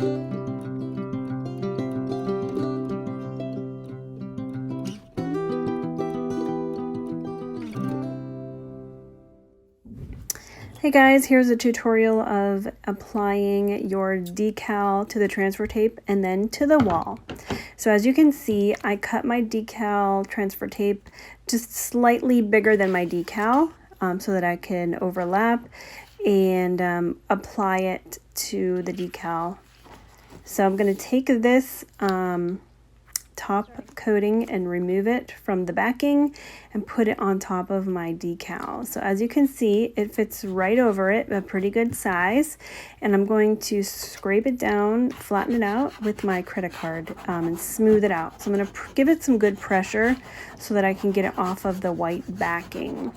Hey guys, here's a tutorial of applying your decal to the transfer tape and then to the wall. So as you can see, I cut my decal transfer tape just slightly bigger than my decal so that I can overlap and apply it to the decal. So I'm going to take this top coating and remove it from the backing and put it on top of my decal. So as you can see, it fits right over it, a pretty good size, and I'm going to scrape it down, flatten it out with my credit card and smooth it out. So I'm going to give it some good pressure so that I can get it off of the white backing.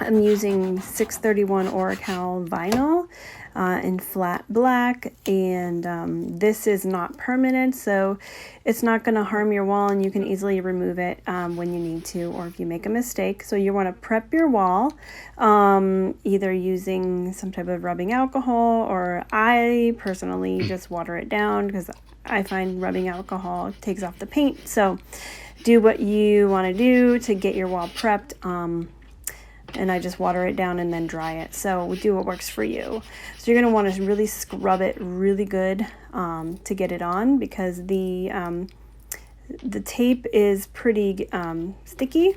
I'm using 631 oracal vinyl in flat black, and this is not permanent, so it's not going to harm your wall, and you can easily remove it when you need to, or if you make a mistake. So you want to prep your wall either using some type of rubbing alcohol, or I personally just water it down because I find rubbing alcohol takes off the paint. So do what you want to do to get your wall prepped. And I just water it down and then dry it. So we do what works for you. So you're going to want to really scrub it really good to get it on, because the tape is pretty sticky.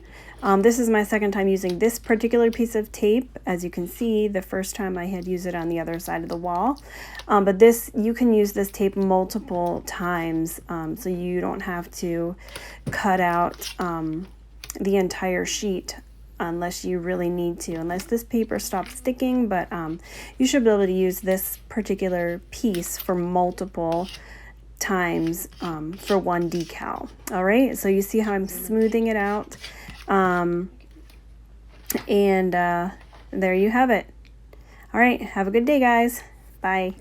This is my second time using this particular piece of tape. As you can see, the first time I had used it on the other side of the wall. But this, you can use this tape multiple times, so you don't have to cut out the entire sheet unless you really need to, unless this paper stops sticking. But you should be able to use this particular piece for multiple times for one decal. All right, so you see how I'm smoothing it out, and there you have it. All right, have a good day, guys. Bye.